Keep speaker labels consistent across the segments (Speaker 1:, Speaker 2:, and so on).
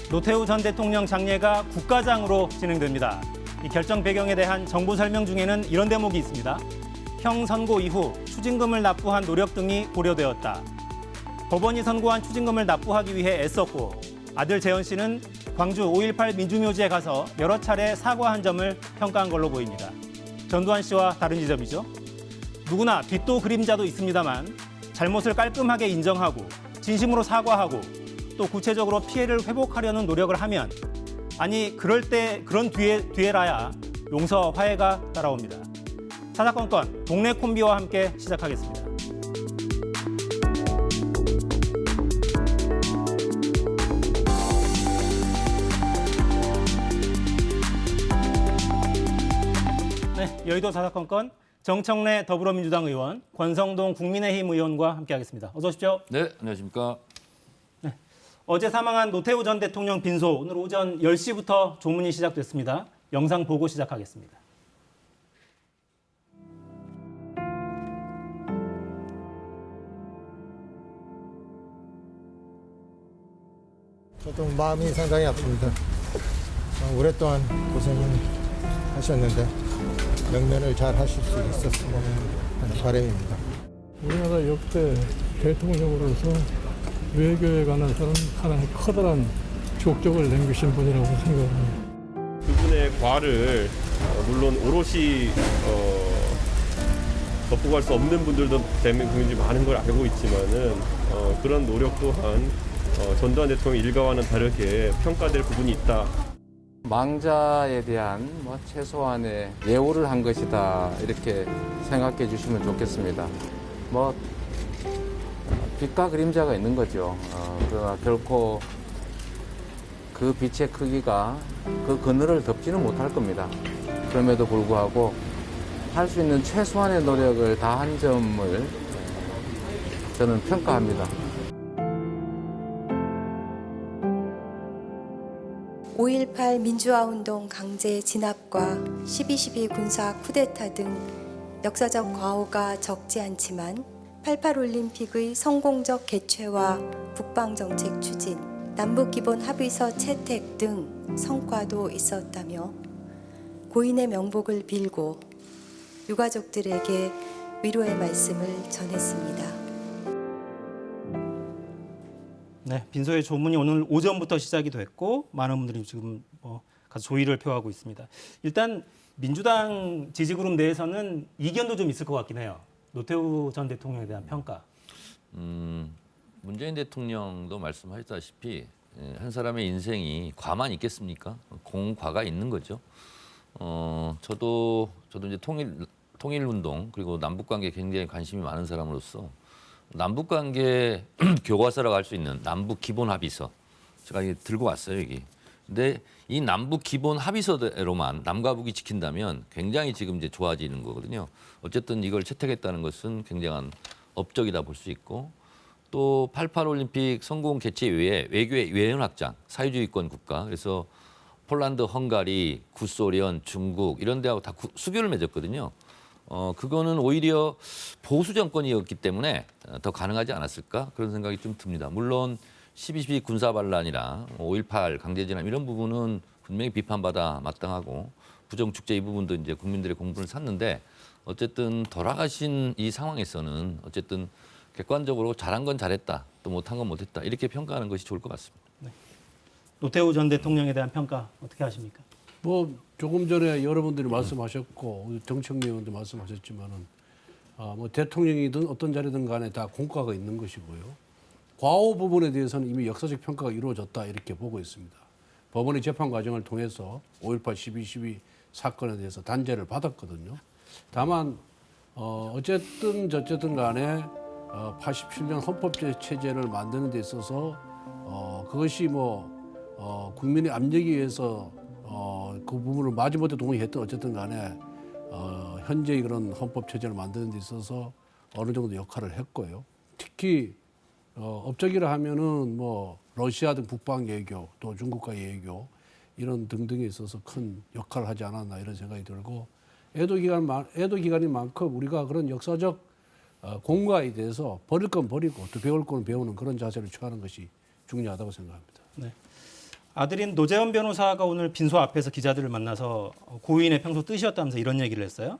Speaker 1: 노태우 전 대통령 장례가 국가장으로 진행됩니다. 이 결정 배경에 대한 정부 설명 중에는 이런 대목이 있습니다. 형 선고 이후 추징금을 납부한 노력 등이 고려되었다. 법원이 선고한 추징금을 납부하기 위해 애썼고 아들 재현 씨는 광주 5.18 민주묘지에 가서 여러 차례 사과한 점을 평가한 걸로 보입니다. 전두환 씨와 다른 지점이죠. 누구나 빛도 그림자도 있습니다만 잘못을 깔끔하게 인정하고 진심으로 사과하고 또 구체적으로 피해를 회복하려는 노력을 하면 그럴 때 그런 뒤에라야 용서 화해가 따라옵니다. 사사건건 동네 콤비와 함께 시작하겠습니다. 네, 여의도 사사건건 정청래 더불어민주당 의원, 권성동 국민의힘 의원과 함께하겠습니다. 어서 오십시오.
Speaker 2: 네, 안녕하십니까.
Speaker 1: 네, 어제 사망한 노태우 전 대통령 빈소 오늘 오전 10시부터 조문이 시작됐습니다. 영상 보고 시작하겠습니다.
Speaker 3: 저도 마음이 상당히 아픕니다. 오랫동안 고생을 하셨는데 명면을 잘 하실 수 있었으면 하는 바람입니다.
Speaker 4: 우리나라 역대 대통령으로서 외교에 관해서는 하나의 커다란 족적을 남기신 분이라고 생각합니다.
Speaker 5: 그분의 과를 물론 오롯이 덮고 갈 수 없는 분들도 대한민국인지 많은 걸 알고 있지만은 그런 노력 또한 전두환 대통령 일가와는 다르게 평가될 부분이 있다.
Speaker 6: 망자에 대한 최소한의 예우를 한 것이다 이렇게 생각해 주시면 좋겠습니다. 빛과 그림자가 있는 거죠. 그러나 결코 그 빛의 크기가 그 그늘을 덮지는 못할 겁니다. 그럼에도 불구하고 할 수 있는 최소한의 노력을 다한 점을 저는 평가합니다.
Speaker 7: 5.18 민주화운동 강제 진압과 12.12 군사 쿠데타 등 역사적 과오가 적지 않지만 88 올림픽의 성공적 개최와 북방정책 추진, 남북기본합의서 채택 등 성과도 있었다며 고인의 명복을 빌고 유가족들에게 위로의 말씀을 전했습니다.
Speaker 1: 네, 빈소의 조문이 오늘 오전부터 시작이 됐고 많은 분들이 지금 가서 조의를 표하고 있습니다. 일단 민주당 지지그룹 내에서는 이견도 좀 있을 것 같긴 해요. 노태우 전 대통령에 대한 평가.
Speaker 2: 문재인 대통령도 말씀하셨다시피 한 사람의 인생이 과만 있겠습니까? 공과가 있는 거죠. 저도 이제 통일운동 그리고 남북관계에 굉장히 관심이 많은 사람으로서 남북관계 교과서라고 할 수 있는 남북기본합의서 제가 이게 들고 왔어요 여기. 근데 이 남북기본합의서대로만 남과 북이 지킨다면 굉장히 지금 이제 좋아지는 거거든요. 어쨌든 이걸 채택했다는 것은 굉장한 업적이다 볼 수 있고 또 88 올림픽 성공 개최 이후에 외교의 외연확장, 사회주의권 국가 그래서 폴란드, 헝가리, 구소련, 중국 이런 데하고 다 수교를 맺었거든요. 그거는 오히려 보수 정권이었기 때문에 더 가능하지 않았을까 그런 생각이 좀 듭니다. 물론 12.12 군사반란이나 5.18 강제진압 이런 부분은 분명히 비판받아 마땅하고 부정축제 이 부분도 이제 국민들의 공분을 샀는데 어쨌든 돌아가신 이 상황에서는 어쨌든 객관적으로 잘한 건 잘했다 또 못한 건 못했다 이렇게 평가하는 것이 좋을 것 같습니다.
Speaker 1: 네. 노태우 전 대통령에 대한 평가 어떻게 하십니까?
Speaker 4: 조금 전에 여러분들이 말씀하셨고 정청래 의원도 말씀하셨지만은 대통령이든 어떤 자리든 간에 다 공과가 있는 것이고요. 과오 부분에 대해서는 이미 역사적 평가가 이루어졌다 이렇게 보고 있습니다. 법원의 재판 과정을 통해서 5.18 12.12 사건에 대해서 단죄를 받았거든요. 다만 어쨌든 저쨌든 간에 87년 헌법체제를 만드는 데 있어서 그것이 국민의 압력에 의해서 그 부분을 마지못해 동의했던 어쨌든 간에 현재의 그런 헌법 체제를 만드는 데 있어서 어느 정도 역할을 했고요. 특히 업적이라 하면은 러시아 등 북방 외교 또 중국과 외교 이런 등등에 있어서 큰 역할을 하지 않았나 이런 생각이 들고 애도 기간인 만큼 우리가 그런 역사적 공과에 대해서 버릴 건 버리고 또 배울 건 배우는 그런 자세를 취하는 것이 중요하다고 생각합니다.
Speaker 1: 네. 아들인 노재현 변호사가 오늘 빈소 앞에서 기자들을 만나서 고인의 평소 뜻이었다면서 이런 얘기를 했어요.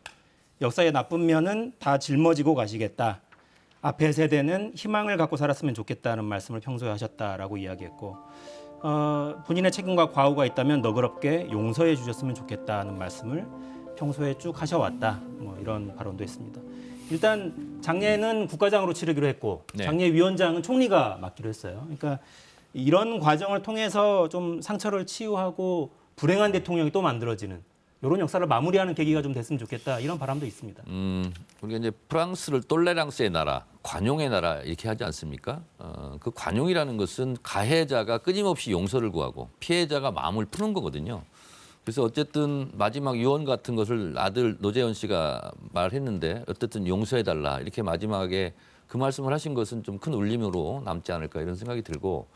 Speaker 1: 역사의 나쁜 면은 다 짊어지고 가시겠다. 앞의 세대는 희망을 갖고 살았으면 좋겠다는 말씀을 평소에 하셨다라고 이야기했고 본인의 책임과 과오가 있다면 너그럽게 용서해 주셨으면 좋겠다는 말씀을 평소에 쭉 하셔왔다. 뭐 이런 발언도 했습니다. 일단 장례는 국가장으로 치르기로 했고
Speaker 2: 네.
Speaker 1: 장례위원장은 총리가 맡기로 했어요. 그러니까 이런 과정을 통해서 좀 상처를 치유하고 불행한 대통령이 또 만들어지는 이런 역사를 마무리하는 계기가 좀 됐으면 좋겠다 이런 바람도 있습니다.
Speaker 2: 우리가 이제 프랑스를 똘레랑스의 나라, 관용의 나라 이렇게 하지 않습니까? 그 관용이라는 것은 가해자가 끊임없이 용서를 구하고 피해자가 마음을 푸는 거거든요. 그래서 어쨌든 마지막 유언 같은 것을 아들 노재현 씨가 말했는데 어쨌든 용서해달라 이렇게 마지막에 그 말씀을 하신 것은 좀 큰 울림으로 남지 않을까 이런 생각이 들고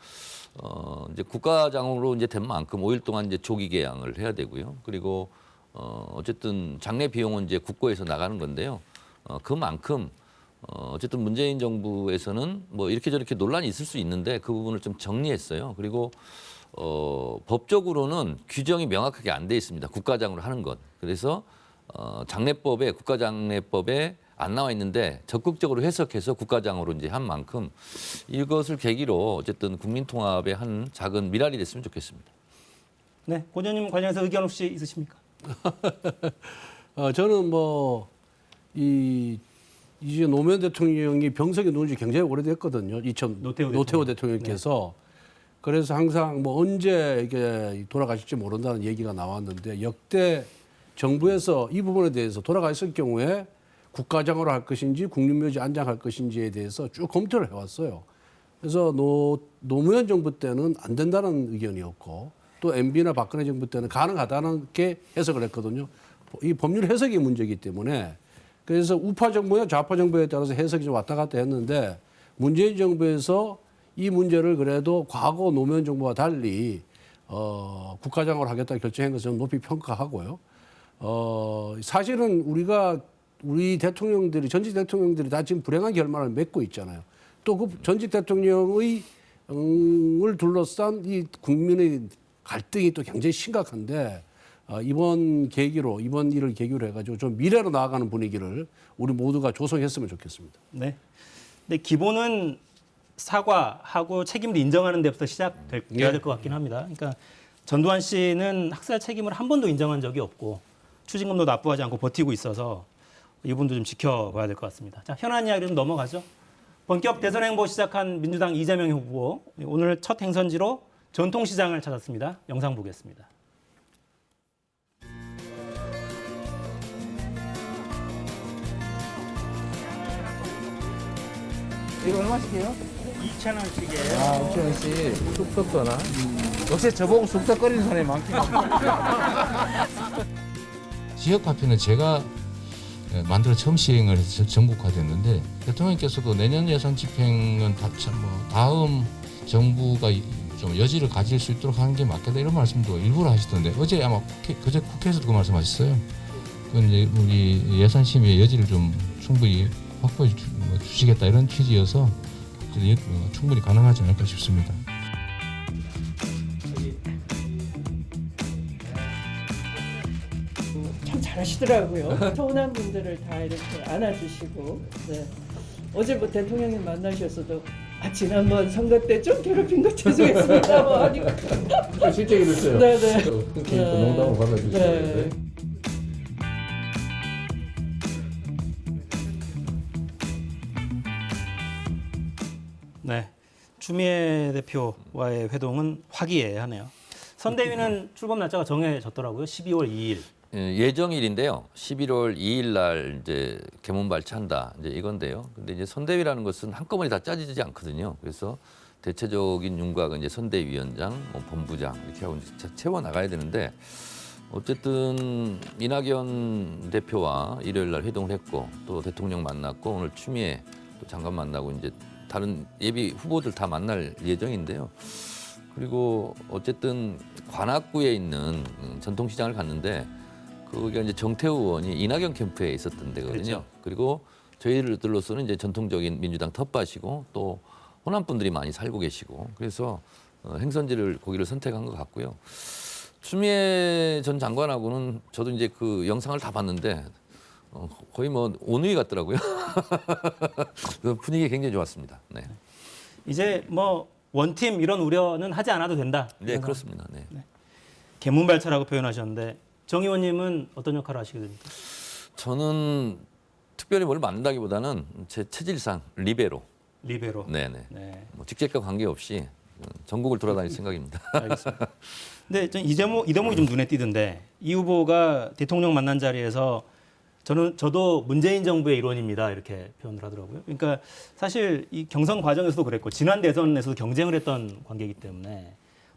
Speaker 2: 이제 국가장으로 이제 된 만큼 5일 동안 이제 조기 개양을 해야 되고요. 그리고 어쨌든 장례 비용은 이제 국고에서 나가는 건데요. 그만큼 어쨌든 문재인 정부에서는 뭐 이렇게 저렇게 논란이 있을 수 있는데 그 부분을 좀 정리했어요. 그리고 법적으로는 규정이 명확하게 안 돼 있습니다. 국가장으로 하는 것. 그래서 장례법에 국가장례법에 안 나와 있는데 적극적으로 해석해서 국가장으로 이제 한 만큼 이것을 계기로 어쨌든 국민 통합의 한 작은 미랄이 됐으면 좋겠습니다.
Speaker 1: 네, 고 의원님 관련해서 의견 혹시 있으십니까?
Speaker 4: 저는 뭐 이제 노무현 대통령이 병석에 누운 지 굉장히 오래됐거든요. 노태우 대통령께서. 그래서 항상 뭐 언제 이게 돌아가실지 모른다는 얘기가 나왔는데 역대 정부에서 이 부분에 대해서 돌아가셨을 경우에 국가장으로 할 것인지 국립묘지 안장할 것인지에 대해서 쭉 검토를 해왔어요. 그래서 노무현 정부 때는 안 된다는 의견이었고 또 MB나 박근혜 정부 때는 가능하다는 게 해석을 했거든요. 이 법률 해석이 문제이기 때문에 그래서 우파 정부나 좌파 정부에 따라서 해석이 좀 왔다 갔다 했는데 문재인 정부에서 이 문제를 그래도 과거 노무현 정부와 달리 국가장으로 하겠다 결정한 것을 높이 평가하고요. 사실은 우리 대통령들이 전직 대통령들이 다 지금 불행한 결말을 맺고 있잖아요. 또 그 전직 대통령의 을 둘러싼 이 국민의 갈등이 또 굉장히 심각한데 이번 일을 계기로 해가지고 좀 미래로 나아가는 분위기를 우리 모두가 조성했으면 좋겠습니다.
Speaker 1: 네. 근데 기본은 사과하고 책임을 인정하는 데부터 시작돼야 될 것 같긴 합니다. 그러니까 전두환 씨는 학살 책임을 한 번도 인정한 적이 없고 추징금도 납부하지 않고 버티고 있어서 이분도 좀 지켜봐야 될 것 같습니다. 자, 현안 이야기 좀 넘어가죠. 본격 대선 행보 시작한 민주당 이재명 후보 오늘 첫 행선지로 전통시장을 찾았습니다. 영상 보겠습니다.
Speaker 8: 이거 얼마씩이에요?
Speaker 1: 2,000원씩이에요.
Speaker 8: 아, 5,000원씩. 쑥떡도 하나? 요새 저보고 쑥떡거리는 사람이 많긴 하다.
Speaker 9: 지역 화폐는 제가 만들어 처음 시행을 해서 전국화됐는데 대통령께서도 내년 예산 집행은 다음 정부가 좀 여지를 가질 수 있도록 하는 게 맞겠다 이런 말씀도 일부러 하시던데 어제 아마 그제 국회에서도 그 말씀하셨어요. 그건 이제 우리 예산 심의의 여지를 좀 충분히 확보해 주시겠다 이런 취지여서 충분히 가능하지 않을까 싶습니다.
Speaker 10: 참 잘하시더라고요. 서운한 분들을 다 이렇게 안아주시고 네. 어제 뭐 대통령님 만나셨어도 지난번 선거 때 좀 괴롭힌 거 죄송했습니다. 뭐 아니고
Speaker 8: 실제 그랬어요.
Speaker 10: 네네.
Speaker 8: 농담을 받아주시고.
Speaker 10: 네.
Speaker 1: 네, 추미애 대표와의 회동은 화기애애하네요. 선대위는 출범 날짜가 정해졌더라고요. 12월 2일.
Speaker 2: 예정일인데요. 11월 2일 날 이제 개문 발차한다. 이제 이건데요. 근데 이제 선대위라는 것은 한꺼번에 다 짜지지 않거든요. 그래서 대체적인 윤곽은 이제 선대위원장, 본부장 이렇게 하고 채워 나가야 되는데 어쨌든 이낙연 대표와 일요일 날 회동을 했고 또 대통령 만났고 오늘 추미애 또 장관 만나고 이제 다른 예비 후보들 다 만날 예정인데요. 그리고 어쨌든 관악구에 있는 전통시장을 갔는데 거기가 이제 정태우 의원이 이낙연 캠프에 있었던 데거든요.
Speaker 1: 그렇죠.
Speaker 2: 그리고 저희들로서는 이제 전통적인 민주당 텃밭이고 또 호남 분들이 많이 살고 계시고 그래서 행선지를 거기를 선택한 것 같고요. 추미애 전 장관하고는 저도 이제 그 영상을 다 봤는데 거의 뭐 온누이 같더라고요. 그 분위기 굉장히 좋았습니다. 네,
Speaker 1: 이제 뭐 원팀 이런 우려는 하지 않아도 된다.
Speaker 2: 네 그렇습니다. 네.
Speaker 1: 개문발차라고 표현하셨는데 정 의원님은 어떤 역할을 하시게 됩니까?
Speaker 2: 저는 특별히 뭘 만든다기보다는 제 체질상 리베로.
Speaker 1: 리베로.
Speaker 2: 네네.
Speaker 1: 네.
Speaker 2: 뭐 직책과 관계없이 전국을 돌아다닐 생각입니다.
Speaker 1: 알겠습니다. 근데 이 대목이 좀 눈에 띄던데 이 후보가 대통령 만난 자리에서 저도 문재인 정부의 일원입니다 이렇게 표현을 하더라고요. 그러니까 사실 이 경선 과정에서도 그랬고 지난 대선에서도 경쟁을 했던 관계이기 때문에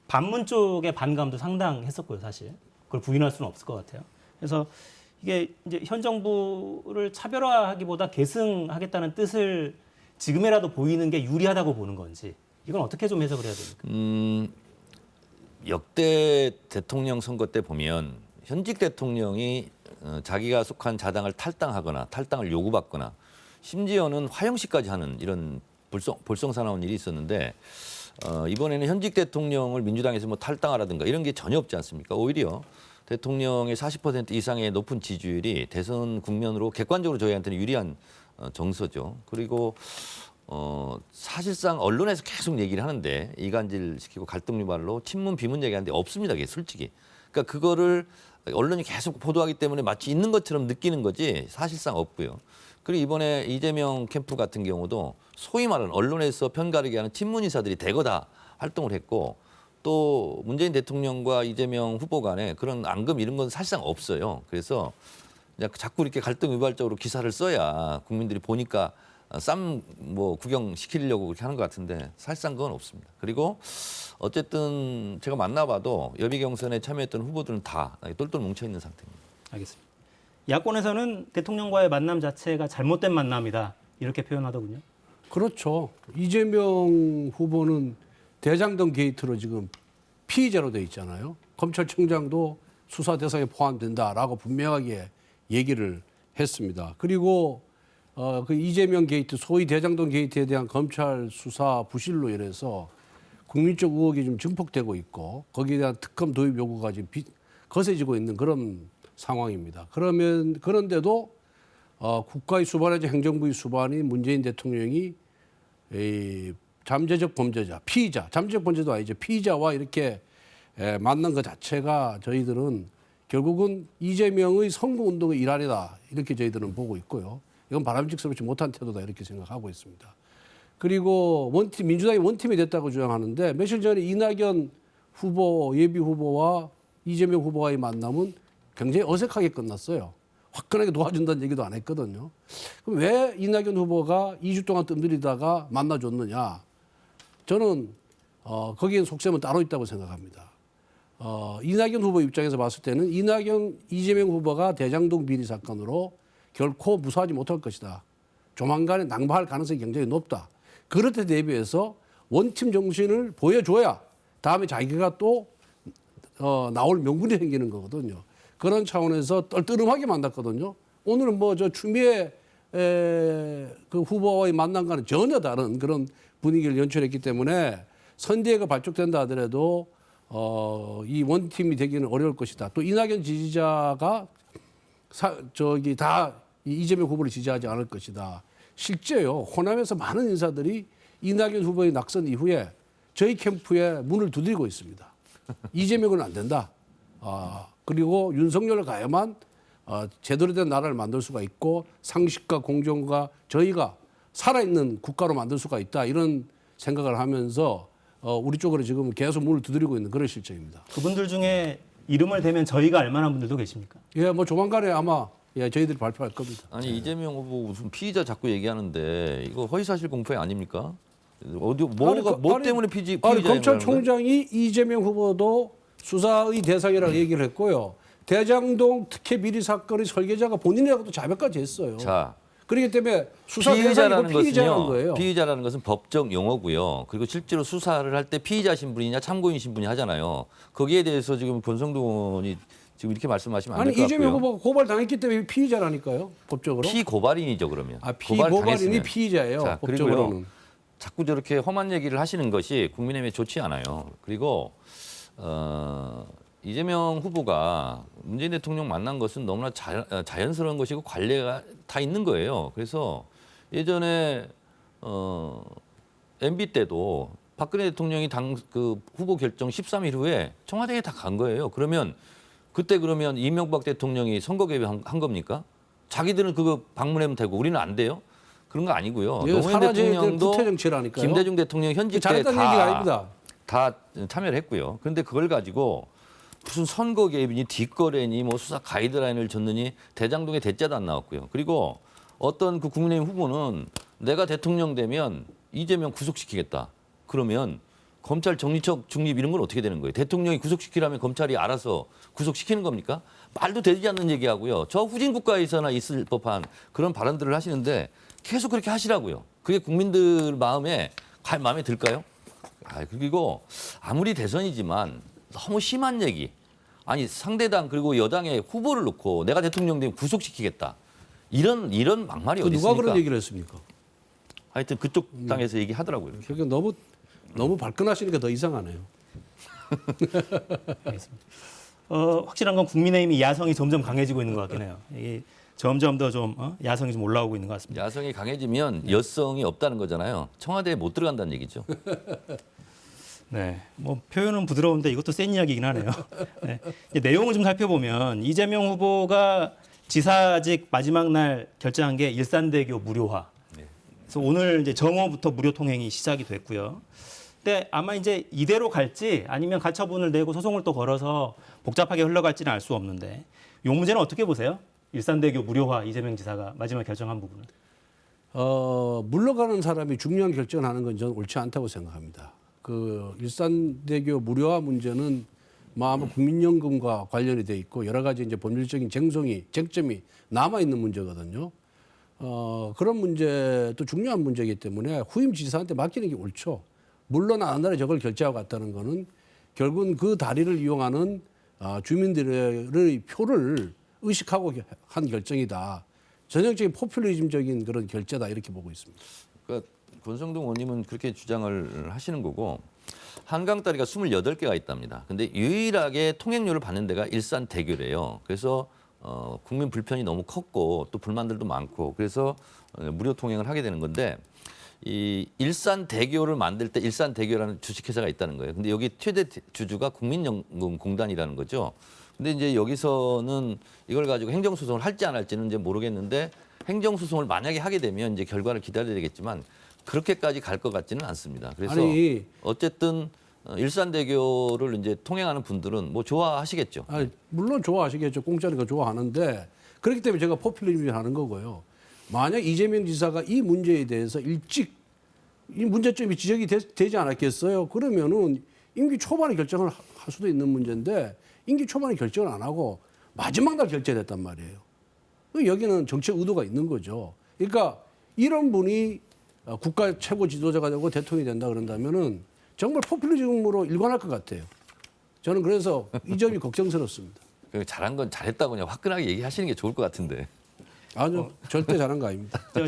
Speaker 1: 반문 쪽의 반감도 상당했었고요. 사실 그걸 부인할 수는 없을 것 같아요. 그래서 이게 이제 현 정부를 차별화하기보다 계승하겠다는 뜻을 지금이라도 보이는 게 유리하다고 보는 건지 이건 어떻게 좀 해석을 해야 됩니까?
Speaker 2: 역대 대통령 선거 때 보면 현직 대통령이 자기가 속한 자당을 탈당하거나 탈당을 요구받거나 심지어는 화형식까지 하는 이런 볼썽사 나온 일이 있었는데 이번에는 현직 대통령을 민주당에서 뭐 탈당하라든가 이런 게 전혀 없지 않습니까? 오히려 대통령의 40% 이상의 높은 지지율이 대선 국면으로 객관적으로 저희한테는 유리한 정서죠. 그리고 사실상 언론에서 계속 얘기를 하는데 이간질 시키고 갈등 유발로 친문 비문 얘기하는데 없습니다. 그게 솔직히. 그러니까 그거를 언론이 계속 보도하기 때문에 마치 있는 것처럼 느끼는 거지 사실상 없고요. 그리고 이번에 이재명 캠프 같은 경우도 소위 말하는 언론에서 편가르게 하는 친문 인사들이 대거 다 활동을 했고 또 문재인 대통령과 이재명 후보 간에 그런 앙금 이런 건 사실상 없어요. 그래서 그냥 자꾸 이렇게 갈등 유발적으로 기사를 써야 국민들이 보니까 쌈 뭐 구경 시키려고 그렇게 하는 것 같은데 사실상 그건 없습니다. 그리고 어쨌든 제가 만나봐도 예비 경선에 참여했던 후보들은 다 똘똘 뭉쳐 있는 상태입니다.
Speaker 1: 알겠습니다. 야권에서는 대통령과의 만남 자체가 잘못된 만남이다 이렇게 표현하더군요.
Speaker 4: 그렇죠. 이재명 후보는 대장동 게이트로 지금 피의자로 돼 있잖아요. 검찰청장도 수사 대상에 포함된다라고 분명하게 얘기를 했습니다. 그리고 그 이재명 게이트, 소위 대장동 게이트에 대한 검찰 수사 부실로 인해서 국민적 의혹이 좀 증폭되고 있고 거기에 대한 특검 도입 요구가 지금 거세지고 있는 그런 상황입니다. 그런데도 국가의 수반이자 행정부의 수반이 문재인 대통령이 잠재적 범죄자, 피의자, 잠재적 범죄도 아니죠. 피의자와 이렇게 만난 것 자체가 저희들은 결국은 이재명의 선거운동의 일환이다. 이렇게 저희들은 보고 있고요. 이건 바람직스럽지 못한 태도다. 이렇게 생각하고 있습니다. 그리고 민주당이 원팀이 됐다고 주장하는데 며칠 전에 이낙연 후보, 예비 후보와 이재명 후보와의 만남은 굉장히 어색하게 끝났어요. 화끈하게 도와준다는 얘기도 안 했거든요. 그럼 왜 이낙연 후보가 2주 동안 뜸들이다가 만나줬느냐? 저는 거기에 속셈은 따로 있다고 생각합니다. 이낙연 후보 입장에서 봤을 때는 이재명 후보가 대장동 비리 사건으로 결코 무사하지 못할 것이다. 조만간에 낭파할 가능성이 굉장히 높다. 그럴 때 대비해서 원팀 정신을 보여줘야 다음에 자기가 또 나올 명분이 생기는 거거든요. 그런 차원에서 떨떠름하게 만났거든요. 오늘은 뭐 저 추미애 그 후보와의 만남과는 전혀 다른 그런 분위기를 연출했기 때문에 선대가 발족된다 하더라도 이 원팀이 되기는 어려울 것이다. 또 이낙연 지지자가 다 이재명 후보를 지지하지 않을 것이다. 실제요. 호남에서 많은 인사들이 이낙연 후보의 낙선 이후에 저희 캠프에 문을 두드리고 있습니다. 이재명은 안 된다. 그리고 윤석열을 가야만 제대로 된 나라를 만들 수가 있고 상식과 공정과 저희가 살아있는 국가로 만들 수가 있다. 이런 생각을 하면서 우리 쪽으로 지금 계속 문을 두드리고 있는 그런 실정입니다.
Speaker 1: 그분들 중에 이름을 대면 저희가 알 만한 분들도 계십니까?
Speaker 4: 예, 뭐 조만간에 아마 저희들이 발표할 겁니다.
Speaker 2: 아니 이재명 후보 무슨 피의자 자꾸 얘기하는데 이거 허위사실 공표 아닙니까? 뭐 때문에 피의자인 거예요?
Speaker 4: 검찰총장이 이재명 후보도 수사의 대상이라고 얘기를 했고요. 대장동 특혜 비리 사건의 설계자가 본인이라고도 자백까지 했어요.
Speaker 2: 자,
Speaker 4: 그렇기 때문에 수사 대상이고 피의자라는 거예요.
Speaker 2: 피의자라는 것은 법적 용어고요. 그리고 실제로 수사를 할 때 피의자 신분이냐 참고인 신분이 하잖아요. 거기에 대해서 지금 권성동 의원이 지금 이렇게 말씀하시면 안 될 것 같고요.
Speaker 4: 아니 이재명 후보가 고발당했기 때문에 피의자라니까요. 법적으로.
Speaker 2: 피고발인이죠 그러면.
Speaker 4: 피고발인이
Speaker 2: 고발당했으면.
Speaker 4: 피의자예요.
Speaker 2: 자,
Speaker 4: 법적으로는.
Speaker 2: 그리고요. 자꾸 저렇게 험한 얘기를 하시는 것이 국민의힘에 좋지 않아요. 그리고 이재명 후보가 문재인 대통령 만난 것은 너무나 자연스러운 것이고 관례가 다 있는 거예요. 그래서 예전에 MB 때도 박근혜 대통령이 그 후보 결정 13일 후에 청와대에 다 간 거예요. 그러면 그때 이명박 대통령이 선거 개입한 겁니까? 자기들은 그거 방문하면 되고 우리는 안 돼요? 그런 거 아니고요.
Speaker 4: 예,
Speaker 2: 노무현 대통령도
Speaker 4: 후퇴 정치라니까요.
Speaker 2: 김대중 대통령 현직 때
Speaker 4: 잘했다는 얘기가 아닙니다.
Speaker 2: 다 참여를 했고요. 그런데 그걸 가지고 무슨 선거 개입이니 뒷거래니 뭐 수사 가이드라인을 줬느니 대장동에 대자도 안 나왔고요. 그리고 어떤 그 국민의힘 후보는 내가 대통령 되면 이재명 구속시키겠다. 그러면 검찰 정리적 중립 이런 건 어떻게 되는 거예요? 대통령이 구속시키라면 검찰이 알아서 구속시키는 겁니까? 말도 되지 않는 얘기하고요. 저 후진 국가에서나 있을 법한 그런 발언들을 하시는데 계속 그렇게 하시라고요. 그게 국민들 마음에 들까요? 그리고 아무리 대선이지만 너무 심한 얘기. 아니 상대당 그리고 여당의 후보를 놓고 내가 대통령 되면 구속시키겠다. 이런 막말이 어디 있습니까?
Speaker 4: 누가 그런 얘기를 했습니까?
Speaker 2: 하여튼 그쪽 당에서 얘기하더라고요.
Speaker 4: 그러니까 너무 발끈하시니까 더 이상하네요.
Speaker 1: 알겠습니다. 확실한 건 국민의힘이 야성이 점점 강해지고 있는 것 같긴 해요. 이게 점점 더 좀 야성이 좀 올라오고 있는 것 같습니다.
Speaker 2: 야성이 강해지면 여성이 없다는 거잖아요. 청와대에 못 들어간다는 얘기죠.
Speaker 1: 네, 뭐 표현은 부드러운데 이것도 센 이야기이긴 하네요. 네. 내용을 좀 살펴보면 이재명 후보가 지사직 마지막 날 결정한 게 일산대교 무료화. 그래서 오늘 이제 정오부터 무료 통행이 시작이 됐고요. 근데 아마 이제 이대로 갈지 아니면 가처분을 내고 소송을 또 걸어서 복잡하게 흘러갈지는 알 수 없는데 이 문제는 어떻게 보세요? 일산대교 무료화 이재명 지사가 마지막 결정한 부분은?
Speaker 4: 물러가는 사람이 중요한 결정을 하는 건 저는 옳지 않다고 생각합니다. 그 일산대교 무료화 문제는 아마 국민연금과 관련이 돼 있고 여러 가지 이제 법률적인 쟁점이 남아 있는 문제거든요. 그런 문제도 중요한 문제이기 때문에 후임 지사한테 맡기는 게 옳죠. 물론 안 날에 저걸 결제하고 갔다는 거는 결국은 그 다리를 이용하는 주민들의 표를 의식하고 한 결정이다. 전형적인 포퓰리즘적인 그런 결제다 이렇게 보고 있습니다.
Speaker 2: 그러니까 권성동 의원님은 그렇게 주장을 하시는 거고 한강 다리가 28개가 있답니다. 근데 유일하게 통행료를 받는 데가 일산대교래요. 그래서 국민 불편이 너무 컸고 또 불만들도 많고 그래서 무료 통행을 하게 되는 건데 이 일산대교를 만들 때 일산대교라는 주식회사가 있다는 거예요. 근데 여기 최대 주주가 국민연금공단이라는 거죠. 근데 이제 여기서는 이걸 가지고 행정소송을 할지 안 할지는 이제 모르겠는데 행정소송을 만약에 하게 되면 이제 결과를 기다려야 되겠지만 그렇게까지 갈 것 같지는 않습니다. 그래서 어쨌든 일산대교를 이제 통행하는 분들은 뭐 좋아하시겠죠.
Speaker 4: 물론 좋아하시겠죠. 공짜니까 좋아하는데 그렇기 때문에 제가 포퓰리즘을 하는 거고요. 만약 이재명 지사가 이 문제에 대해서 일찍 이 문제점이 지적이 되지 않았겠어요? 그러면은 임기 초반에 결정을 할 수도 있는 문제인데 임기 초반에 결정을 안 하고 마지막 날 결재됐단 말이에요. 여기는 정책 의도가 있는 거죠. 그러니까 이런 분이 국가 최고 지도자가 되고 대통령이 된다 그런다면은 정말 포퓰리즘으로 일관할 것 같아요. 저는 그래서 이 점이 걱정스럽습니다.
Speaker 2: 잘한 건 잘했다고 그냥 화끈하게 얘기하시는 게 좋을 것 같은데.
Speaker 4: 아주 절대 잘한 거 아닙니다.
Speaker 1: 제가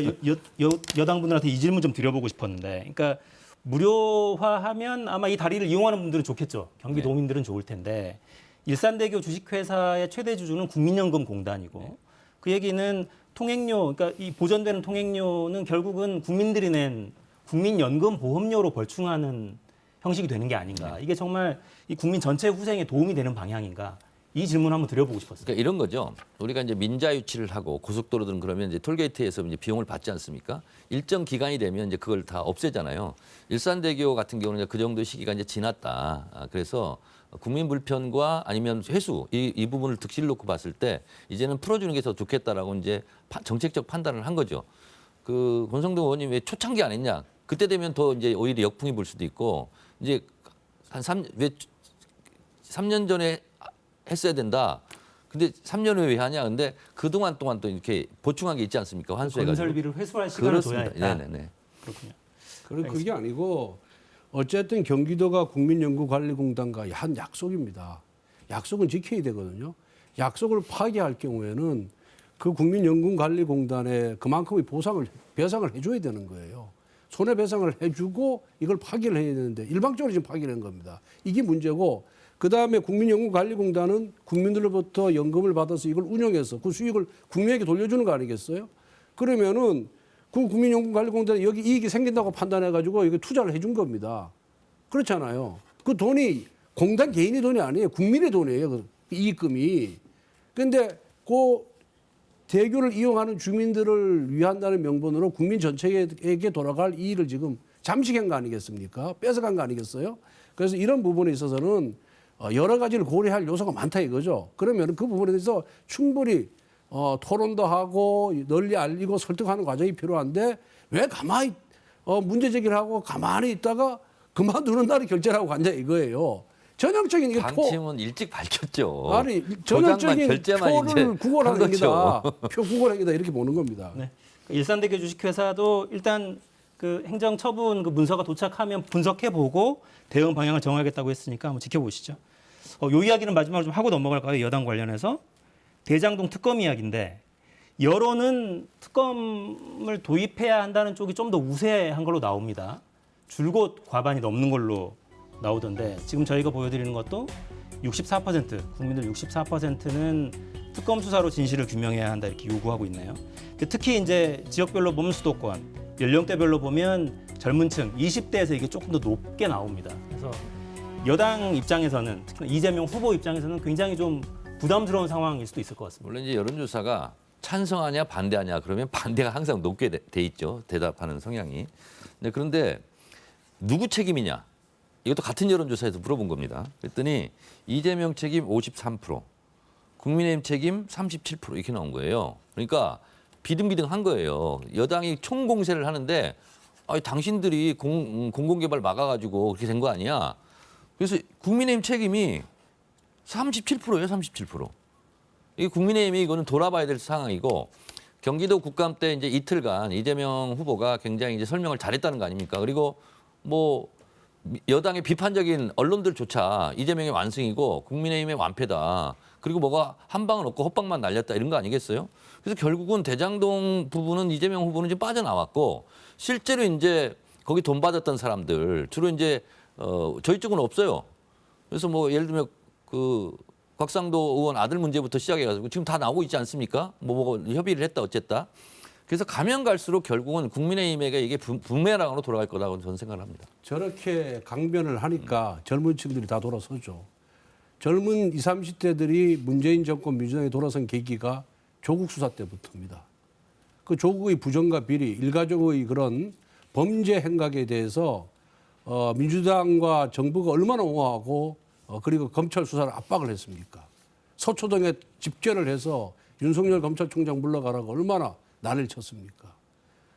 Speaker 1: 여당분들한테 이 질문 좀 드려보고 싶었는데, 그러니까 무료화하면 아마 이 다리를 이용하는 분들은 좋겠죠. 경기도민들은 좋을 텐데 일산대교 주식회사의 최대 주주는 국민연금공단이고 그 얘기는 통행료, 그러니까 이 보전되는 통행료는 결국은 국민들이 낸 국민연금보험료로 벌충하는 형식이 되는 게 아닌가. 이게 정말 이 국민 전체 후생에 도움이 되는 방향인가. 이 질문 한번 드려보고 싶었어요.
Speaker 2: 그러니까 이런 거죠. 우리가 이제 민자 유치를 하고 고속도로든 그러면 이제 톨게이트에서 이제 비용을 받지 않습니까? 일정 기간이 되면 이제 그걸 다 없애잖아요. 일산대교 같은 경우는 그 정도 시기가 이제 지났다. 그래서 국민 불편과 아니면 회수 이 부분을 득실 놓고 봤을 때 이제는 풀어주는 게 더 좋겠다라고 이제 정책적 판단을 한 거죠. 그 권성동 의원님 왜 초창기 안 했냐? 그때 되면 더 이제 오히려 역풍이 불 수도 있고 이제 한 3년 전에 했어야 된다. 근데 3년 후에 왜 하냐? 근데 그동안 동안 또 이렇게 보충한 게 있지 않습니까? 환수해가지고.
Speaker 1: 건설비를 회수할 시간을 줘야 했다.
Speaker 2: 네네네.
Speaker 1: 그렇군요.
Speaker 4: 그게 아니고 어쨌든 경기도가 국민연금관리공단과 한 약속입니다. 약속은 지켜야 되거든요. 약속을 파기할 경우에는 그 국민연금관리공단에 그만큼의 배상을 해줘야 되는 거예요. 손해배상을 해주고 이걸 파기를 해야 되는데 일방적으로 지금 파기를 한 겁니다. 이게 문제고 그다음에 국민연금관리공단은 국민들로부터 연금을 받아서 이걸 운영해서 그 수익을 국민에게 돌려주는 거 아니겠어요? 그러면은 그 국민연금관리공단이 여기 이익이 생긴다고 판단해가지고 이거 투자를 해준 겁니다. 그렇잖아요. 그 돈이 공단 개인의 돈이 아니에요. 국민의 돈이에요. 그 이익금이. 그런데 그 대교를 이용하는 주민들을 위한다는 명분으로 국민 전체에게 돌아갈 이익을 지금 잠식한 거 아니겠습니까? 뺏어간 거 아니겠어요? 그래서 이런 부분에 있어서는 여러 가지를 고려할 요소가 많다 이거죠. 그러면 그 부분에 대해서 충분히 토론도 하고 널리 알리고 설득하는 과정이 필요한데 왜 가만히 문제 제기를 하고 가만히 있다가 그만두는 날이 결재라고 앉아 이거예요. 전형적인 이게
Speaker 2: 방침은 일찍 밝혔죠.
Speaker 4: 아니
Speaker 2: 조장만
Speaker 4: 전형적인
Speaker 2: 결재만 이제
Speaker 4: 표를 구걸하는
Speaker 2: 한
Speaker 4: 행위다.
Speaker 2: 거죠.
Speaker 4: 표 구걸 행위다 이렇게 보는 겁니다.
Speaker 1: 네. 일산대교 주식회사도 일단 그 행정처분 그 문서가 도착하면 분석해보고 대응 방향을 정하겠다고 했으니까 한번 지켜보시죠. 요 이야기는 마지막으로 좀 하고 넘어갈까요? 여당 관련해서. 대장동 특검 이야기인데 여론은 특검을 도입해야 한다는 쪽이 좀 더 우세한 걸로 나옵니다. 줄곧 과반이 넘는 걸로 나오던데 지금 저희가 보여드리는 것도 64% 국민들 64%는 특검 수사로 진실을 규명해야 한다 이렇게 요구하고 있네요. 특히 이제 지역별로 보면 수도권, 연령대별로 보면 젊은층 20대에서 이게 조금 더 높게 나옵니다. 그래서 여당 입장에서는 특히 이재명 후보 입장에서는 굉장히 좀 부담스러운 상황일 수도 있을 것 같습니다.
Speaker 2: 물론 이제 여론조사가 찬성하냐 반대하냐 그러면 반대가 항상 높게 돼 있죠. 대답하는 성향이. 네, 그런데 누구 책임이냐? 이것도 같은 여론조사에서 물어본 겁니다. 그랬더니 이재명 책임 53%, 국민의힘 책임 37% 이렇게 나온 거예요. 그러니까 비등비등한 거예요. 여당이 총공세를 하는데 아니, 당신들이 공공개발 막아가지고 그렇게 된 거 아니야? 그래서 국민의힘 책임이 37%예요, 37%. 이게 국민의힘이 이거는 돌아봐야 될 상황이고 경기도 국감 때 이제 이틀간 이재명 후보가 굉장히 이제 설명을 잘했다는 거 아닙니까? 그리고 뭐 여당의 비판적인 언론들조차 이재명의 완승이고 국민의힘의 완패다. 그리고 뭐가 한 방은 없고 헛방만 날렸다 이런 거 아니겠어요? 그래서 결국은 대장동 부분은 이재명 후보는 지금 빠져나왔고 실제로 이제 거기 돈 받았던 사람들 주로 이제 저희 쪽은 없어요. 그래서 뭐 예를 들면 그 곽상도 의원 아들 문제부터 시작해가지고 지금 다 나오고 있지 않습니까? 뭐 협의를 했다 어쨌다. 그래서 가면 갈수록 결국은 국민의힘에게 이게 부메랑으로 돌아갈 거라고 저는 생각을 합니다.
Speaker 4: 저렇게 강변을 하니까 젊은 층들이 다 돌아서죠. 젊은 20, 30대들이 문재인 정권 민주당에 돌아선 계기가 조국 수사 때부터입니다. 그 조국의 부정과 비리, 일가족의 그런 범죄 행각에 대해서 민주당과 정부가 얼마나 옹호하고 그리고 검찰 수사를 압박을 했습니까? 서초동에 집결을 해서 윤석열 검찰총장 물러가라고 얼마나 난리를 쳤습니까?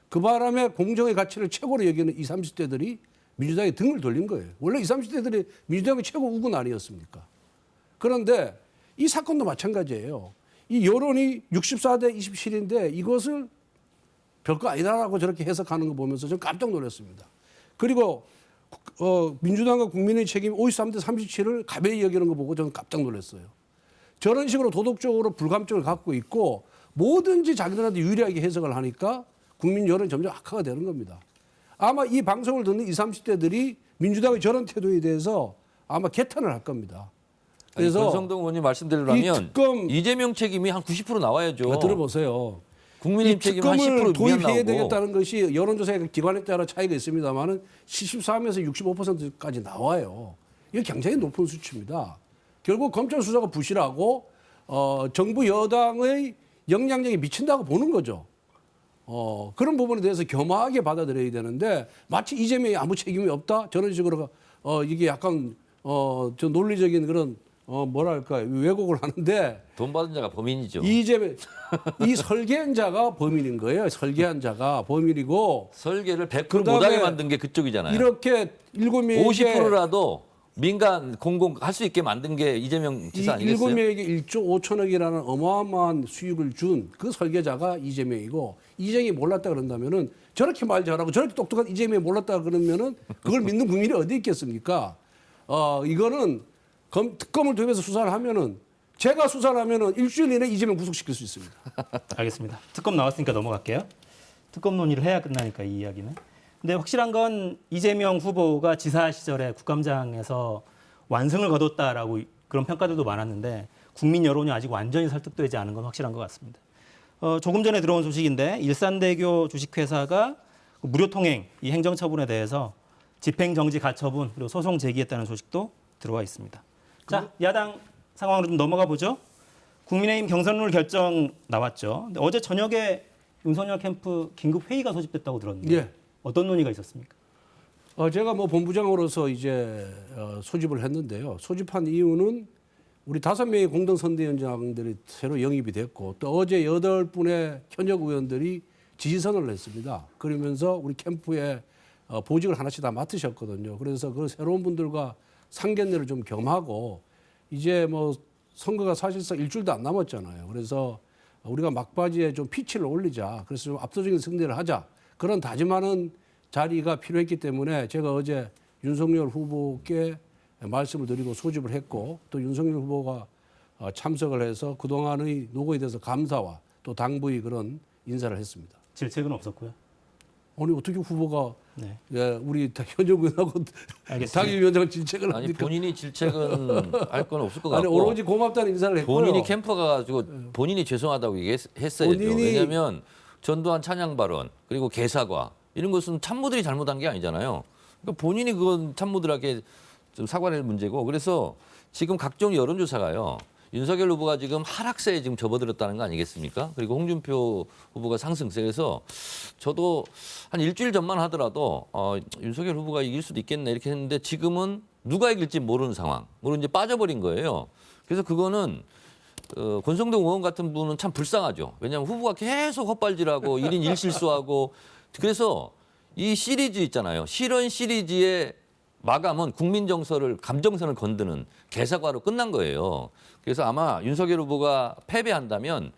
Speaker 4: 그 바람에 공정의 가치를 최고로 여기는 20, 30대들이 민주당에 등을 돌린 거예요. 원래 20, 30대들이 민주당의 최고 우군 아니었습니까? 그런데 이 사건도 마찬가지예요. 이 여론이 64대 27인데 이것을 별거 아니다라고 저렇게 해석하는 거 보면서 좀 깜짝 놀랐습니다. 그리고 민주당과 국민의 책임 53대 37을 가벼이 여기는 거 보고 저는 깜짝 놀랐어요. 저런 식으로 도덕적으로 불감증을 갖고 있고 뭐든지 자기들한테 유리하게 해석을 하니까 국민 여론이 점점 악화가 되는 겁니다. 아마 이 방송을 듣는 20, 30대들이 민주당의 저런 태도에 대해서 아마 개탄을 할 겁니다. 그래서
Speaker 2: 권성동 의원님 말씀드리려면 이재명 책임이 한 90% 나와야죠.
Speaker 4: 들어보세요.
Speaker 2: 국민의힘 책임 한 10%
Speaker 4: 특검을
Speaker 2: 미만
Speaker 4: 도입해야
Speaker 2: 나오고.
Speaker 4: 되겠다는 것이 여론조사 기관에 따라 차이가 있습니다만은 73에서 65%까지 나와요. 이게 굉장히 높은 수치입니다. 결국 검찰 수사가 부실하고 정부 여당의 영향력이 미친다고 보는 거죠. 그런 부분에 대해서 겸허하게 받아들여야 되는데 마치 이재명이 아무 책임이 없다 저런 식으로 이게 약간 저 논리적인 그런 뭐랄까 왜곡을 하는데
Speaker 2: 돈 받은 자가 범인이죠.
Speaker 4: 이재명 이 설계한 자가 범인인 거예요. 설계한 자가 범인이고
Speaker 2: 설계를 100%
Speaker 4: 그다음에
Speaker 2: 못하게 만든 게 그쪽이잖아요.
Speaker 4: 이렇게 7명에게
Speaker 2: 50%라도 민간 공공 할 수 있게 만든 게 이재명 지사 아니겠어요?
Speaker 4: 7명에게 1조 5천억이라는 어마어마한 수익을 준 그 설계자가 이재명이고 이재명이 몰랐다 그런다면은 저렇게 말 잘하고 저렇게 똑똑한 이재명이 몰랐다 그러면은 그걸 믿는 국민이 어디 있겠습니까? 이거는 특검을 도입해서 수사를 하면은 제가 수사를 하면은 일주일 이내 이재명 구속시킬 수 있습니다.
Speaker 1: 알겠습니다. 특검 나왔으니까 넘어갈게요. 특검 논의를 해야 끝나니까 이 이야기는. 근데 확실한 건 이재명 후보가 지사 시절에 국감장에서 완승을 거뒀다라고 그런 평가들도 많았는데 국민 여론이 아직 완전히 설득되지 않은 건 확실한 것 같습니다. 조금 전에 들어온 소식인데 일산대교 주식회사가 무료 통행 이 행정처분에 대해서 집행정지 가처분 그리고 소송 제기했다는 소식도 들어와 있습니다. 자, 야당 상황으로 좀 넘어가 보죠. 국민의힘 경선룰 결정 나왔죠. 근데 어제 저녁에 윤석열 캠프 긴급 회의가 소집됐다고 들었는데
Speaker 4: 예.
Speaker 1: 어떤 논의가 있었습니까?
Speaker 4: 제가 뭐 본부장으로서 이제 소집을 했는데요. 소집한 이유는 우리 5명의 공동선대위원장들이 새로 영입이 됐고 또 어제 8분의 현역 의원들이 지지선을 냈습니다. 그러면서 우리 캠프에 보직을 하나씩 다 맡으셨거든요. 그래서 그 새로운 분들과 상견례를 좀 겸하고 이제 뭐 선거가 사실상 일주일도 안 남았잖아요. 그래서 우리가 막바지에 좀 피치를 올리자. 그래서 좀 압도적인 승리를 하자. 그런 다짐하는 자리가 필요했기 때문에 제가 어제 윤석열 후보께 말씀을 드리고 소집을 했고 또 윤석열 후보가 참석을 해서 그동안의 노고에 대해서 감사와 또 당부의 그런 인사를 했습니다.
Speaker 1: 질책은 없었고요.
Speaker 4: 아니 어떻게 후보가
Speaker 1: 네.
Speaker 4: 우리 현역 의원하고 당위위원장 질책을
Speaker 2: 아니
Speaker 4: 합니까?
Speaker 2: 본인이 질책은 할 건 없을 것 같고
Speaker 4: 아니 오로지 고맙다는 인사를 했고요.
Speaker 2: 본인이 캠프 가가지고 본인이 죄송하다고 얘기했어야죠. 왜냐하면 전두환 찬양 발언 그리고 개사과 이런 것은 참모들이 잘못한 게 아니잖아요. 그러니까 본인이 그건 참모들에게 좀 사과를 할 문제고 그래서 지금 각종 여론조사가요. 윤석열 후보가 지금 하락세에 지금 접어들었다는 거 아니겠습니까? 그리고 홍준표 후보가 상승세. 그래서 저도 한 일주일 전만 하더라도 윤석열 후보가 이길 수도 있겠네 이렇게 했는데 지금은 누가 이길지 모르는 상황으로 이제 빠져버린 거예요. 그래서 그거는 권성동 의원 같은 분은 참 불쌍하죠. 왜냐하면 후보가 계속 헛발질하고 1인 1실수하고 그래서 이 시리즈 있잖아요. 실언 시리즈의 마감은 국민 정서를 감정선을 건드는 개사과로 끝난 거예요. 그래서 아마 윤석열 후보가 패배한다면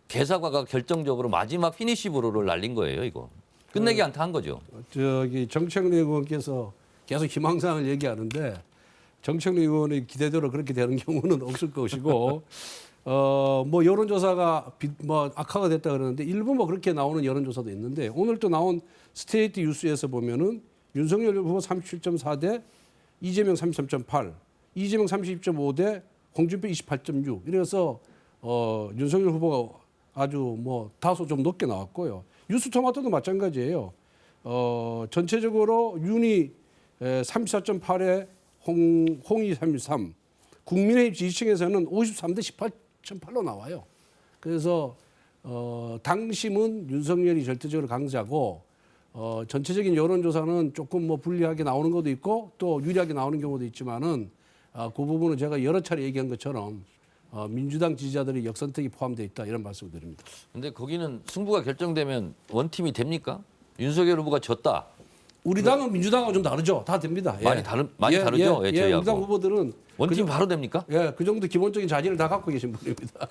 Speaker 2: 개사과가 결정적으로 마지막 피니시 브로를 날린 거예요. 이거 끝내기 안타 한 거죠.
Speaker 4: 저기 정청래 의원께서 계속 희망사항을 얘기하는데 정청래 의원의 기대대로 그렇게 되는 경우는 없을 것이고 뭐 여론조사가 뭐 악화가 됐다 그러는데 일부 뭐 그렇게 나오는 여론조사도 있는데 오늘 또 나온 스테이트 뉴스에서 보면은 윤석열 후보 37.4대 이재명 33.8, 이재명 32.5대 홍준표 28.6. 이래서 윤석열 후보가 아주 뭐 다소 좀 높게 나왔고요. 뉴스토마토도 마찬가지예요. 전체적으로 윤이 34.8에 홍이 33. 국민의힘 지지층에서는 53대 18.8로 나와요. 그래서 당심은 윤석열이 절대적으로 강자고 전체적인 여론조사는 조금 뭐 불리하게 나오는 것도 있고 또 유리하게 나오는 경우도 있지만은 그 부분은 제가 여러 차례 얘기한 것처럼 민주당 지지자들이 역선택이 포함되어 있다 이런 말씀을 드립니다.
Speaker 2: 근데 거기는 승부가 결정되면 원팀이 됩니까? 윤석열 후보가 졌다.
Speaker 4: 우리 당은 민주당하고 좀 다르죠. 다 됩니다. 예.
Speaker 2: 많이 다르죠.
Speaker 4: 예,
Speaker 2: 저희하고.
Speaker 4: 우리 당 후보들은
Speaker 2: 원팀 바로 됩니까?
Speaker 4: 그 정도 기본적인 자질을 다 갖고 계신 분입니다.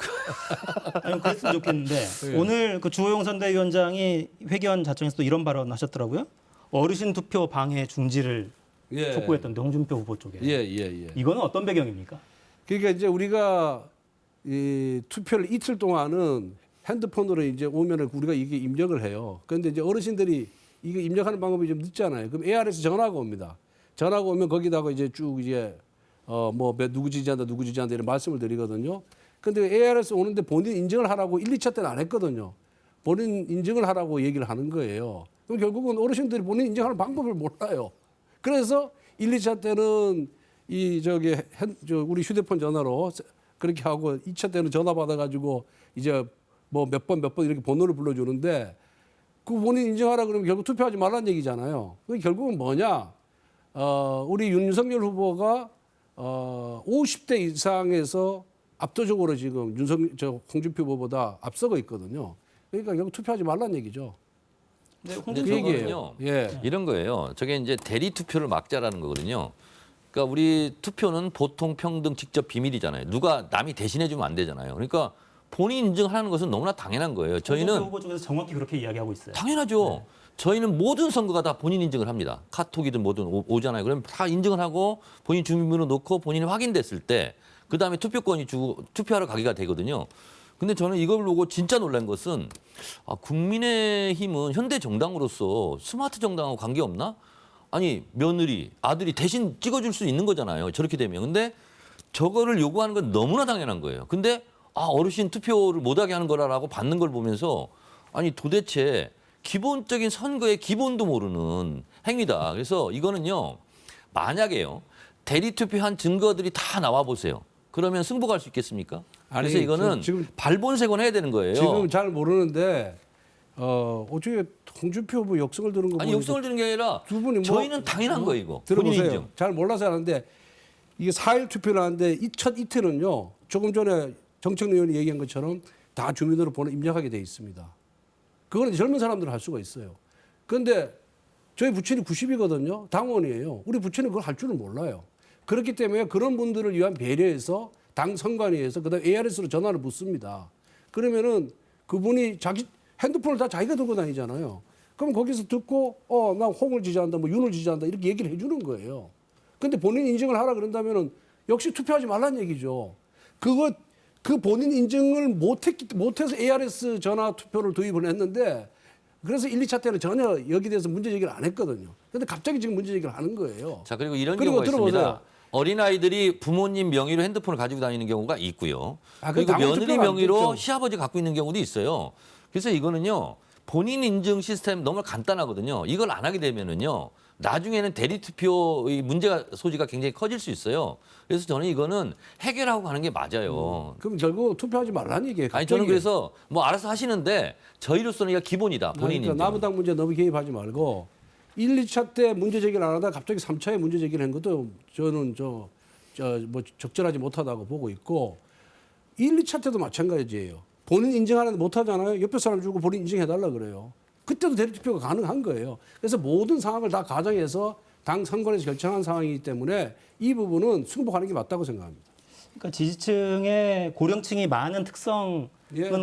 Speaker 1: 아니 그랬으면 좋겠는데 오늘 그 주호영 선대위원장이 회견 자청에서 또 이런 발언 하셨더라고요. 어르신 투표 방해 중지를 촉구했던데 홍준표 후보 쪽에. 이거는 어떤 배경입니까?
Speaker 4: 그러니까 이제 우리가 이 투표를 이틀 동안은 핸드폰으로 이제 오면은 우리가 이게 입력을 해요. 그런데 이제 어르신들이 이게 입력하는 방법이 좀 늦잖아요. 그럼 AR에서 전화가 옵니다. 전화가 오면 거기다가 이제 쭉 이제 뭐 누구 지지한다 누구 지지한다 이런 말씀을 드리거든요. 근데 AR에서 오는데 본인 인증을 하라고 1, 2차 때는 안 했거든요. 본인 인증을 하라고 얘기를 하는 거예요. 그럼 결국은 어르신들이 본인 인증하는 방법을 몰라요. 그래서 1, 2차 때는 우리 휴대폰 전화로 그렇게 하고 2차 때는 전화 받아가지고 이제 뭐 몇 번 이렇게 번호를 불러주는데 그 본인 인증하라 그러면 결국 투표하지 말라는 얘기잖아요. 그 결국은 뭐냐? 우리 윤석열 후보가 50대 이상에서 압도적으로 지금 홍준표 후보보다 앞서고 있거든요. 그러니까 결국 투표하지 말라는 얘기죠.
Speaker 1: 네,
Speaker 2: 근데 저거는요. 이런 거예요. 저게 이제 대리 투표를 막자라는 거거든요. 그러니까 우리 투표는 보통 평등 직접 비밀이잖아요. 누가 남이 대신해 주면 안 되잖아요. 그러니까 본인 인증하는 것은 너무나 당연한 거예요. 저희는
Speaker 1: 후보 쪽에서 정확히 그렇게 이야기하고 있어요.
Speaker 2: 당연하죠.
Speaker 1: 네.
Speaker 2: 저희는 모든 선거가 다 본인 인증을 합니다. 카톡이든 뭐든 오잖아요. 그러면 다 인증을 하고 본인 주민번호 놓고 본인이 확인됐을 때 그다음에 투표권이 주고 투표하러 가기가 되거든요. 근데 저는 이걸 보고 진짜 놀란 것은 국민의힘은 현대 정당으로서 스마트 정당하고 관계없나? 아니 며느리, 아들이 대신 찍어줄 수 있는 거잖아요. 저렇게 되면. 근데 저거를 요구하는 건 너무나 당연한 거예요. 근데 어르신 투표를 못하게 하는 거라고 받는 걸 보면서 아니 도대체 기본적인 선거의 기본도 모르는 행위다. 그래서 이거는요. 만약에요. 대리투표한 증거들이 다 나와 보세요. 그러면 승복할 수 있겠습니까?
Speaker 4: 아니,
Speaker 2: 그래서 이거는
Speaker 4: 지금
Speaker 2: 발본색원 해야 되는 거예요.
Speaker 4: 지금 잘 모르는데 어떻게 홍준표 후보 역성을 드는 거
Speaker 2: 아니
Speaker 4: 보니까
Speaker 2: 역성을 드는 게 아니라
Speaker 4: 두 분이
Speaker 2: 저희는 당연한 거예요, 이거. 본인
Speaker 4: 들어보세요.
Speaker 2: 인정.
Speaker 4: 잘 몰라서 하는데 이게 4일 투표를 하는데 이 첫 이틀은요. 조금 전에 정청래 의원이 얘기한 것처럼 다 주민으로 입력하게 돼 있습니다. 그거는 젊은 사람들은 할 수가 있어요. 그런데 저희 부친이 90이거든요. 당원이에요. 우리 부친은 그걸 할 줄은 몰라요. 그렇기 때문에 그런 분들을 위한 배려에서 당 선관위에서 그다음 ARS로 전화를 묻습니다. 그러면은 그분이 자기 핸드폰을 다 자기가 들고 다니잖아요. 그럼 거기서 듣고 나 홍을 지지한다, 뭐 윤을 지지한다 이렇게 얘기를 해주는 거예요. 근데 본인 인증을 하라 그런다면은 역시 투표하지 말란 얘기죠. 그 본인 인증을 못해서 ARS 전화 투표를 도입을 했는데 그래서 1, 2차 때는 전혀 여기 대해서 문제 제기를 안 했거든요. 근데 갑자기 지금 문제 제기를 하는 거예요.
Speaker 2: 자, 그리고 이런
Speaker 4: 그리고
Speaker 2: 경우가
Speaker 4: 들어보세요.
Speaker 2: 있습니다. 어린아이들이 부모님 명의로 핸드폰을 가지고 다니는 경우가 있고요. 그리고
Speaker 4: 당원
Speaker 2: 며느리
Speaker 4: 투표가 안
Speaker 2: 명의로
Speaker 4: 됐죠.
Speaker 2: 시아버지 갖고 있는 경우도 있어요. 그래서 이거는요. 본인 인증 시스템 너무 간단하거든요. 이걸 안 하게 되면은요. 나중에는 대리투표의 문제가 소지가 굉장히 커질 수 있어요. 그래서 저는 이거는 해결하고 가는 게 맞아요.
Speaker 4: 그럼 결국 투표하지 말라는 얘기예요.
Speaker 2: 아니 저는 그래서 뭐 알아서 하시는데 저희로서는 이거 기본이다. 본인
Speaker 4: 그러니까
Speaker 2: 인증.
Speaker 4: 남부당 문제 너무 개입하지 말고 1, 2차 때 문제 제기를 안 하다가 갑자기 3차에 문제 제기를 한 것도 저는 뭐 적절하지 못하다고 보고 있고 1, 2차 때도 마찬가지예요. 본인 인증하는데 못하잖아요. 옆에 사람 주고 본인 인증해달라 그래요. 그때도 대리투표가 가능한 거예요. 그래서 모든 상황을 다 가정해서 당 선관위에서 결정한 상황이기 때문에 이 부분은 승복하는 게 맞다고 생각합니다.
Speaker 1: 그러니까 지지층의 고령층이 많은 특성은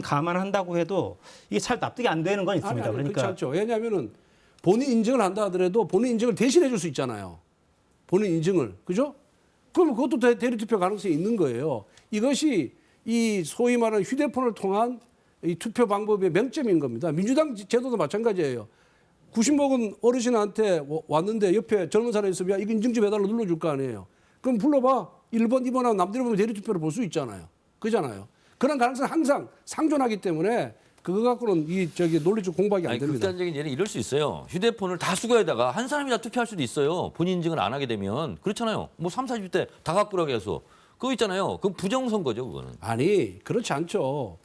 Speaker 1: 감안한다고 해도 이게 잘 납득이 안 되는 건 있습니다.
Speaker 4: 아니,
Speaker 1: 그러니까
Speaker 4: 그렇지 않죠. 왜냐하면은 본인 인증을 한다 하더라도 본인 인증을 대신해 줄 수 있잖아요. 본인 인증을. 그죠? 그러면 그것도 대리투표 가능성이 있는 거예요. 이것이 이 소위 말하는 휴대폰을 통한 이 투표 방법의 명점인 겁니다. 민주당 제도도 마찬가지예요. 90 먹은 어르신한테 왔는데 옆에 젊은 사람이 있으면 야, 이거 인증 좀 해달라고 눌러줄 거 아니에요. 그럼 불러봐. 1번, 2번하고 남들이 보면 대리투표를 볼 수 있잖아요. 그잖아요. 그런 가능성은 항상 상존하기 때문에 그거 갖고는 논리적 공박이 안 됩니다.
Speaker 2: 극단적인 예는 이럴 수 있어요. 휴대폰을 다 수거에다가 한 사람이 다 투표할 수도 있어요. 본인 인증을 안 하게 되면. 그렇잖아요. 뭐 30, 40대 다 갖고 라고 해서. 그거 있잖아요. 그건 부정선거죠, 그거는.
Speaker 4: 아니, 그렇지 않죠.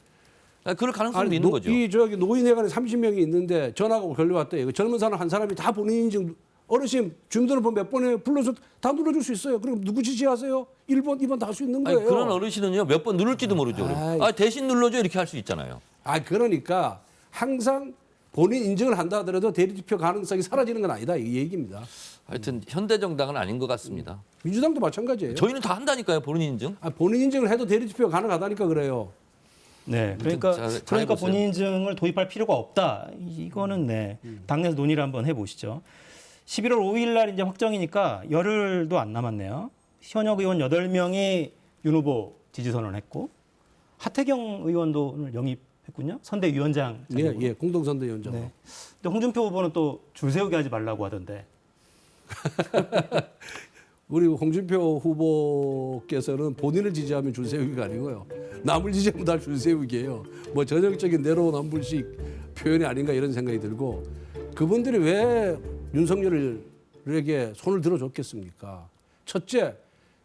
Speaker 2: 그럴 가능성도 있는 거죠.
Speaker 4: 노인회관에 30명이 있는데 전화가 걸려왔대요. 젊은 사람 한 사람이 다 본인 인증 어르신 주민등록번 몇 번에 불러서 다 눌러줄 수 있어요. 그럼 누구 지지하세요? 1번, 2번 다 할 수 있는 거예요.
Speaker 2: 아니, 그런 어르신은요 몇 번 누를지도 모르죠. 대신 눌러줘 이렇게 할 수 있잖아요.
Speaker 4: 그러니까 항상 본인 인증을 한다 하더라도 대리투표 가능성이 사라지는 건 아니다 이 얘기입니다.
Speaker 2: 하여튼 현대 정당은 아닌 것 같습니다.
Speaker 4: 민주당도 마찬가지예요.
Speaker 2: 저희는 다 한다니까요 본인 인증.
Speaker 4: 본인 인증을 해도 대리투표가 가능하다니까 그래요.
Speaker 1: 네, 그러니까 본인 인증을 도입할 필요가 없다. 이거는 당내에서 논의를 한번 해보시죠. 11월 5일 날 이제 확정이니까 열흘도 안 남았네요. 현역 의원 8명이 윤 후보 지지 선언했고 하태경 의원도 오늘 영입했군요. 선대위원장.
Speaker 4: 예, 공동선대위원장.
Speaker 1: 네. 근데 홍준표 후보는 또 줄 세우게 하지 말라고 하던데.
Speaker 4: 우리 홍준표 후보께서는 본인을 지지하면 줄 세우기가 아니고요. 남을 지지하면 다 줄 세우기예요. 뭐 전형적인 내로남불식 표현이 아닌가 이런 생각이 들고 그분들이 왜 윤석열에게 손을 들어줬겠습니까? 첫째,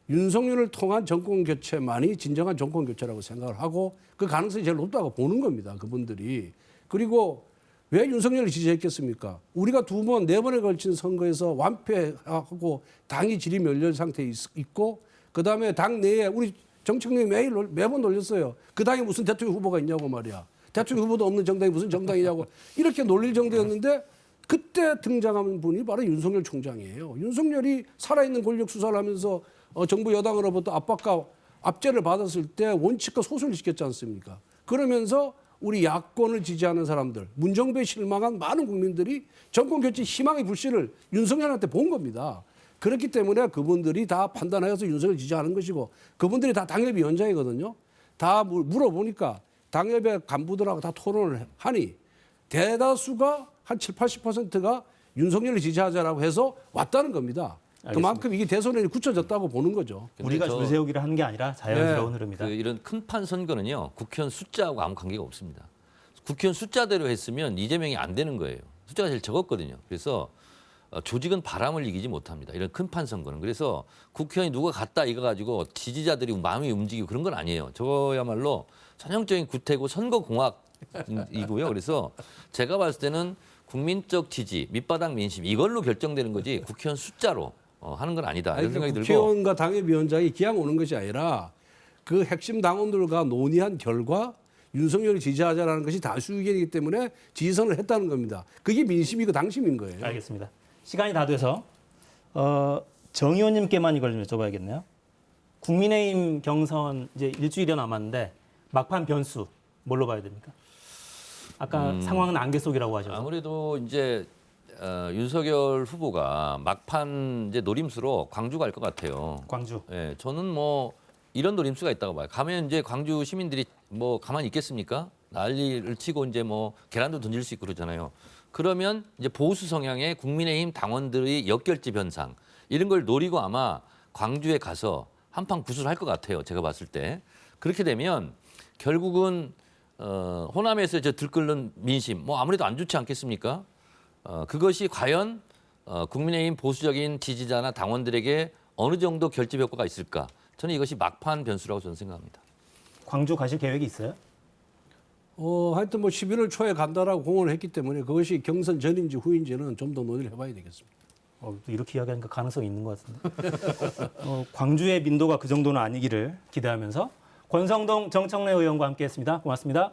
Speaker 4: 윤석열을 통한 정권 교체만이 진정한 정권 교체라고 생각을 하고 그 가능성이 제일 높다고 보는 겁니다. 그분들이. 그리고 왜 윤석열을 지지했겠습니까? 우리가 2번, 4번에 걸친 선거에서 완패하고 당이 질이 멸렬 상태에 있고 그다음에 당 내에 우리 정청래 매번 놀렸어요. 그 당에 무슨 대통령 후보가 있냐고 말이야. 대통령 후보도 없는 정당이 무슨 정당이냐고 이렇게 놀릴 정도였는데 그때 등장한 분이 바로 윤석열 총장이에요. 윤석열이 살아있는 권력 수사를 하면서 정부 여당으로부터 압박과 압제를 받았을 때 원칙과 소수를 지켰지 않습니까? 그러면서 우리 야권을 지지하는 사람들, 문정부에 실망한 많은 국민들이 정권 교체 희망의 불씨를 윤석열한테 본 겁니다. 그렇기 때문에 그분들이 다 판단하여서 윤석열을 지지하는 것이고 그분들이 다 당협위원장이거든요. 다 물어보니까 당협의 간부들하고 다 토론을 하니 대다수가 한 7, 80%가 윤석열을 지지하자라고 해서 왔다는 겁니다. 그만큼 이게 대선에 굳혀졌다고 보는 거죠.
Speaker 1: 우리가
Speaker 2: 저-
Speaker 1: 줄 세우기를 하는 게 아니라 자연스러운
Speaker 4: 네.
Speaker 1: 흐름이다.
Speaker 2: 이런 큰판 선거는요 국회의원 숫자하고 아무 관계가 없습니다. 국회의원 숫자대로 했으면 이재명이 안 되는 거예요. 숫자가 제일 적었거든요. 그래서 조직은 바람을 이기지 못합니다. 이런 큰판 선거는. 그래서 국회의원이 누가 갔다 이거 가지고 지지자들이 마음이 움직이고 그런 건 아니에요. 저거야말로 전형적인 구태고 선거공학이고요. 그래서 제가 봤을 때는 국민적 지지, 밑바닥 민심 이걸로 결정되는 거지 국회의원 숫자로 하는 건 아니다. 이런 생각이 들고.
Speaker 4: 국회의원과 당협위원장이 기양 오는 것이 아니라 그 핵심 당원들과 논의한 결과 윤석열을 지지하자라는 것이 다수 의견이기 때문에 지지선을 했다는 겁니다. 그게 민심이고 당심인 거예요.
Speaker 1: 알겠습니다. 시간이 다 돼서 정 의원님께만 이걸 좀 여쭤봐야겠네요. 국민의힘 경선 이제 일주일여 남았는데 막판 변수 뭘로 봐야 됩니까? 아까 상황은 안개 속이라고 하셔서.
Speaker 2: 아무래도 이제 윤석열 후보가 막판 이제 노림수로 광주 갈 것 같아요.
Speaker 1: 광주.
Speaker 2: 예, 저는 뭐 이런 노림수가 있다고 봐요. 가면 이제 광주 시민들이 뭐 가만히 있겠습니까? 난리를 치고 이제 뭐 계란도 던질 수 있고 그러잖아요. 그러면 이제 보수 성향의 국민의힘 당원들의 역결집 현상 이런 걸 노리고 아마 광주에 가서 한판 구술할 것 같아요. 제가 봤을 때. 그렇게 되면 결국은 호남에서 저 들끓는 민심 뭐 아무래도 안 좋지 않겠습니까? 그것이 과연 국민의힘 보수적인 지지자나 당원들에게 어느 정도 결집 효과가 있을까? 저는 이것이 막판 변수라고 저는 생각합니다.
Speaker 1: 광주 가실 계획이 있어요?
Speaker 4: 하여튼 뭐 11월 초에 간다라고 공언을 했기 때문에 그것이 경선 전인지 후인지는 좀 더 논의를 해봐야 되겠습니다.
Speaker 1: 이렇게 이야기하니까 가능성이 있는 것 같은데. 광주의 민도가 그 정도는 아니기를 기대하면서 권성동 정청래 의원과 함께했습니다. 고맙습니다.